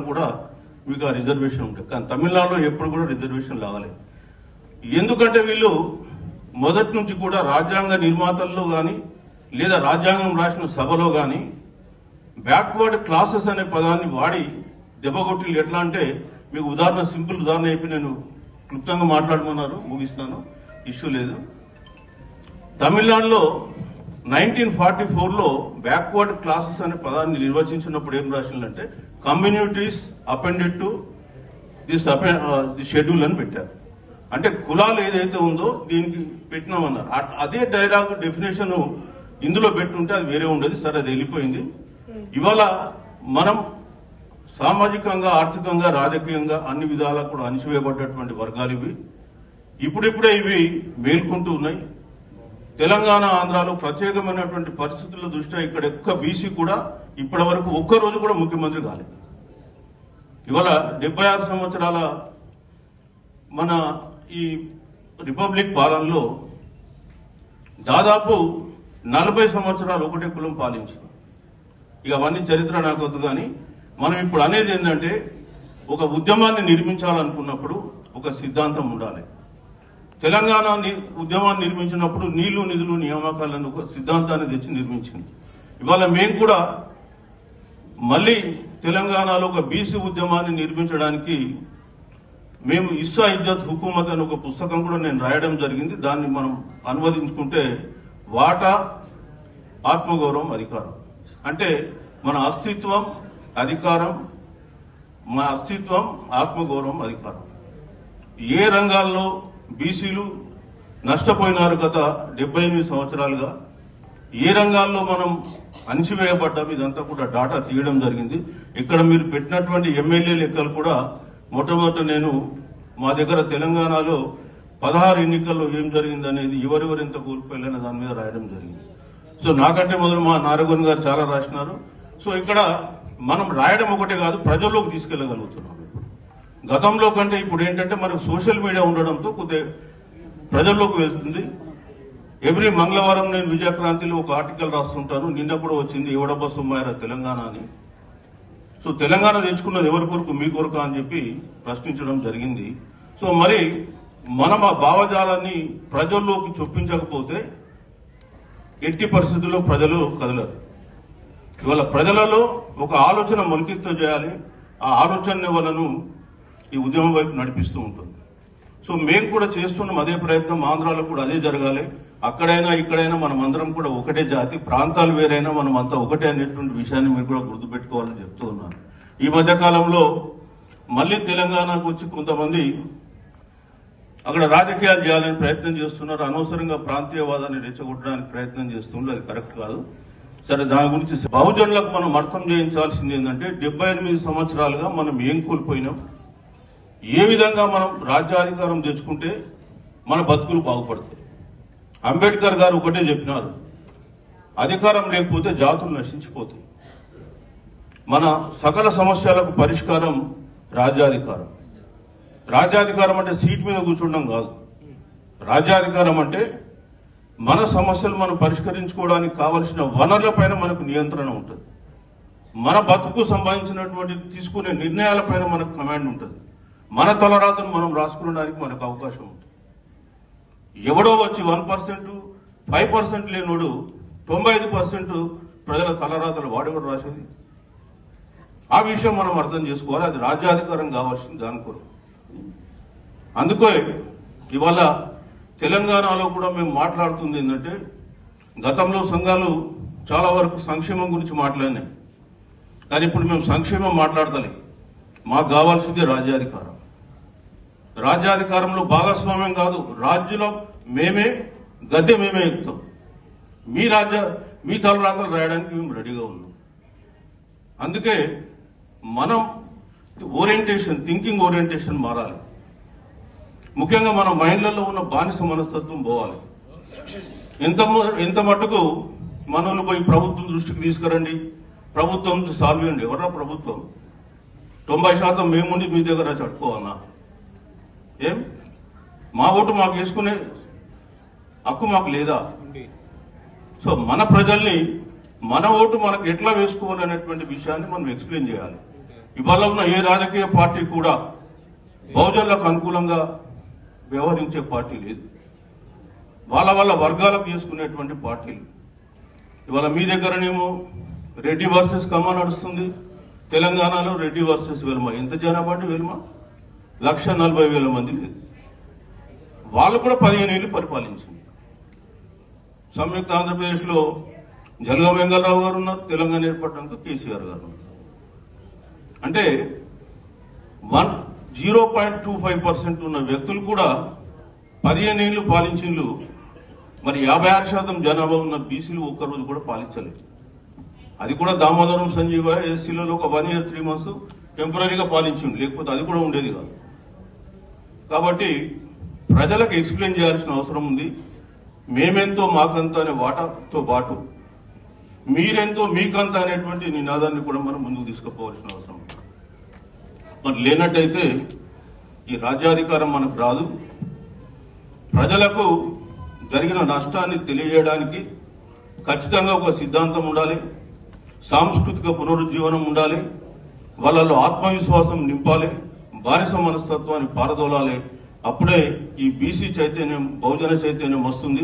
కూడా మీకు ఆ రిజర్వేషన్ ఉంటుంది. కానీ తమిళనాడులో ఎప్పుడు కూడా రిజర్వేషన్ లాగలేదు. ఎందుకంటే వీళ్ళు మొదటి నుంచి కూడా రాజ్యాంగ నిర్మాతల్లో కానీ లేదా రాజ్యాంగం రాసిన సభలో కానీ బ్యాక్వర్డ్ క్లాసెస్ అనే పదాన్ని వాడి దెబ్బగొట్టి ఎట్లా అంటే మీకు ఉదాహరణ, సింపుల్ ఉదాహరణ అయిపోయి నేను క్లుప్తంగా మాట్లాడమన్నారు, ముగిస్తాను, ఇష్యూ లేదు. తమిళనాడులో 1944లో బ్యాక్వర్డ్ క్లాసెస్ అనే పదాన్ని నిర్వచించినప్పుడు ఏం రాసిందంటే communities appended to this schedule అని పెట్టారు. అంటే కులాలు ఏదైతే ఉందో దీనికి పెట్టినామన్నారు. అదే డైలాగ్ డెఫినేషన్ ఇందులో పెట్టుంటే అది వేరే ఉండేది. సరే, అది వెళ్ళిపోయింది. ఇవాళ మనం సామాజికంగా, ఆర్థికంగా, రాజకీయంగా అన్ని విధాలా కూడా అణిచివేయబడ్డటువంటి వర్గాలు ఇవి. ఇప్పుడిప్పుడే ఇవి మేల్కొంటూ ఉన్నాయి. తెలంగాణ, ఆంధ్రాలో ప్రత్యేకమైనటువంటి పరిస్థితుల దృష్ట్యా ఇక్కడ ఒక్క బీసీ కూడా ఇప్పటి వరకు ఒక్కరోజు కూడా ముఖ్యమంత్రి కాలేదు. ఇవాళ 76 సంవత్సరాల మన ఈ రిపబ్లిక్ పాలనలో దాదాపు 40 సంవత్సరాలు ఒకటే కులం పాలించింది. ఇక అవన్నీ చరిత్ర నాకు వద్దు. కానీ మనం ఇప్పుడు అనేది ఏంటంటే ఒక ఉద్యమాన్ని నిర్మించాలనుకున్నప్పుడు ఒక సిద్ధాంతం ఉండాలి. తెలంగాణ ఉద్యమాన్ని నిర్మించినప్పుడు నీళ్లు, నిధులు, నియామకాలను ఒక సిద్ధాంతాన్ని తెచ్చి నిర్మించింది. ఇవాళ మేము కూడా మళ్ళీ తెలంగాణలో ఒక బీసీ ఉద్యమాన్ని నిర్మించడానికి మేము ఇస్సా ఇజ్జత్ హుకూమత్ అని ఒక పుస్తకం కూడా నేను రాయడం జరిగింది. దాన్ని మనం అనువదించుకుంటే వాటా, ఆత్మగౌరవం, అధికారం. అంటే మన అస్తిత్వం, అధికారం, మన అస్తిత్వం, ఆత్మగౌరవం, అధికారం. ఏ రంగాల్లో బీసీలు నష్టపోయినారు గత 78 సంవత్సరాలుగా, ఏ రంగాల్లో మనం అణిచివేయబడ్డాం, ఇదంతా కూడా డాటా తీయడం జరిగింది. ఇక్కడ మీరు పెట్టినటువంటి ఎమ్మెల్యే లెక్కలు కూడా మొట్టమొదట నేను మా దగ్గర తెలంగాణలో 16 ఎన్నికల్లో ఏం జరిగింది అనేది, ఎవరెవరు ఎంత కోల్పోయారనే దాని మీద రాయడం జరిగింది. సో నాకంటే మొదలు మా నారగోన్ గారు చాలా రాసినారు. సో ఇక్కడ మనం రాయడం ఒకటే కాదు, ప్రజల్లోకి తీసుకెళ్లగలుగుతున్నాం. గతంలో కంటే ఇప్పుడు ఏంటంటే మనకు సోషల్ మీడియా ఉండడంతో కొద్దిగా ప్రజల్లోకి వెళ్తుంది. ఎవ్రీ మంగళవారం నేను విజయక్రాంతిలో ఒక ఆర్టికల్ రాస్తుంటాను. నిన్న కూడా వచ్చింది ఎవడబ్బా సొమ్మాయరా తెలంగాణ అని. సో తెలంగాణ తెచ్చుకున్నది ఎవరి కొరకు, మీ కొరకు అని చెప్పి ప్రశ్నించడం జరిగింది. సో మరి మనం ఆ భావజాలాన్ని ప్రజల్లోకి చొప్పించకపోతే ఎట్టి పరిస్థితుల్లో ప్రజలు కదలరు. ఇవాళ ప్రజలలో ఒక ఆలోచన మొలికెత్తు చేయాలి. ఆ ఆలోచన వాళ్ళను ఈ ఉద్యమం వైపు నడిపిస్తూ ఉంటుంది. సో మేము కూడా చేస్తున్నాం అదే ప్రయత్నం. ఆంధ్రాలో కూడా అదే జరగాలి. అక్కడైనా ఇక్కడైనా మనం అందరం కూడా ఒకటే జాతి, ప్రాంతాలు వేరైనా మనం అంతా ఒకటే అనేటువంటి విషయాన్ని మీరు కూడా గుర్తుపెట్టుకోవాలని చెప్తూ ఉన్నాను. ఈ మధ్య కాలంలో మళ్ళీ తెలంగాణకు వచ్చి కొంతమంది అక్కడ రాజకీయాలు చేయాలని ప్రయత్నం చేస్తున్నారు. అనవసరంగా ప్రాంతీయవాదాన్ని రెచ్చగొట్టడానికి ప్రయత్నం చేస్తున్నారు. అది కరెక్ట్ కాదు. సరే, దాని గురించి బహుజనులకు మనం అర్థం చేయించాల్సింది ఏంటంటే 78 సంవత్సరాలుగా మనం ఏం కోల్పోయినాం, ఏ విధంగా మనం రాజ్యాధికారం తెచ్చుకుంటే మన బతుకులు బాగుపడతాయి. అంబేద్కర్ గారు ఒకటే చెప్పినారు, అధికారం లేకపోతే జాతులు నశించిపోతాయి. మన సకల సమస్యలకు పరిష్కారం రాజ్యాధికారం. రాజ్యాధికారం అంటే సీట్ మీద కూర్చోవడం కాదు. రాజ్యాధికారం అంటే మన సమస్యలు మనం పరిష్కరించుకోవడానికి కావలసిన వనరుల పైన మనకు నియంత్రణ ఉంటుంది. మన బతుకు సంబంధించినటువంటి తీసుకునే నిర్ణయాలపైన మనకు కమాండ్ ఉంటుంది. మన తలరాతను మనం రాసుకునడానికి మనకు అవకాశం ఉంటుంది. ఎవడో వచ్చి 1%, 5% లేనోడు 95% ప్రజల తలరాతలు వాడెవడు రాసేది? ఆ విషయం మనం అర్థం చేసుకోవాలి. అది రాజ్యాధికారం కావాల్సింది దాని కొరకు. అందుకే ఇవాళ తెలంగాణలో కూడా మేము మాట్లాడుతుంది ఏంటంటే, గతంలో సంఘాలు చాలా వరకు సంక్షేమం గురించి మాట్లాడినాయి. కానీ ఇప్పుడు మేము సంక్షేమం మాట్లాడతలేం. మాకు కావాల్సింది రాజ్యాధికారం. రాజ్యాధికారంలో భాగస్వామ్యం కాదు, రాజ్యంలో మేమే గద్దె మేమే ఎక్కుతాం. మీ తలరాతలు రాయడానికి మేము రెడీగా ఉన్నాం. అందుకే మనం థింకింగ్ ఓరియంటేషన్ మారాలి. ముఖ్యంగా మన మైండ్లలో ఉన్న బానిస మనస్తత్వం పోవాలి. ఎంత మట్టుకు మనల్ని పోయి ప్రభుత్వం దృష్టికి తీసుకురండి, ప్రభుత్వం నుంచి సాల్వ్ చేయండి. ఎవరా ప్రభుత్వం? 90% మేముండి మీ దగ్గర చట్టుకోవాలన్నా? ఏం మా ఓటు మాకు వేసుకునే హక్కు మాకు లేదా? సో మన ప్రజల్ని మన ఓటు మనకు ఎట్లా వేసుకోవాలనేటువంటి విషయాన్ని మనం ఎక్స్ప్లెయిన్ చేయాలి. ఇవాళ ఉన్న ఏ రాజకీయ పార్టీ కూడా బహుజనులకు అనుకూలంగా వ్యవహరించే పార్టీ లేదు. వాళ్ళ వర్గాలకు చేసుకునేటువంటి పార్టీలు. ఇవాళ మీ దగ్గరనేమో రెడ్డి వర్సెస్ కమ్మ నడుస్తుంది, తెలంగాణలో రెడ్డి వర్సెస్ వెల్మ. ఎంత జనాభా అంటే వెల్మ 1,40,000 మంది లేదు. వాళ్ళు కూడా 15 ఏళ్ళు పరిపాలించింది. సంయుక్త ఆంధ్రప్రదేశ్లో జలగం వెంగళరావు గారు ఉన్నారు, తెలంగాణ ఏర్పడడానికి కేసీఆర్ గారు ఉన్నారు. అంటే 0.25% ఉన్న వ్యక్తులు కూడా 15 ఏళ్ళు పాలించిండ్లు. మరి 56% జనాభా ఉన్న బీసీలు ఒక్కరోజు కూడా పాలించలేదు. అది కూడా దామోదరం సంజీవ ఎస్సీలలో ఒక 1 year 3 months టెంపరీగా పాలించిండు, లేకపోతే అది కూడా ఉండేది కాదు. కాబట్టి ప్రజలకు ఎక్స్ప్లెయిన్ చేయాల్సిన అవసరం ఉంది. మేమెంతో మాకంత అనే వాటాతో పాటు మీరెంతో మీకంత అనేటువంటి నినాదాన్ని కూడా మనం ముందుకు తీసుకుపోవాల్సిన అవసరం ఉంది. మరి లేనట్టయితే ఈ రాజ్యాధికారం మనకు రాదు. ప్రజలకు జరిగిన నష్టాన్ని తెలియజేయడానికి ఖచ్చితంగా ఒక సిద్ధాంతం ఉండాలి, సాంస్కృతిక పునరుజ్జీవనం ఉండాలి, వాళ్ళలో ఆత్మవిశ్వాసం నింపాలి, బానిస మనస్తత్వాన్ని పారదోలాలి. అప్పుడే ఈ బీసీ చైతన్యం, బహుజన చైతన్యం వస్తుంది.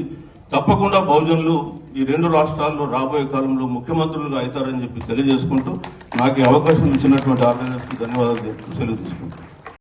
తప్పకుండా బహుజనులు ఈ 2 రాష్ట్రాల్లో రాబోయే కాలంలో ముఖ్యమంత్రులుగా అవుతారని చెప్పి తెలియజేసుకుంటూ నాకు ఈ అవకాశం ఇచ్చినటువంటి ఆర్గనైజర్స్కి ధన్యవాదాలు సెలవు తీసుకుంటాను.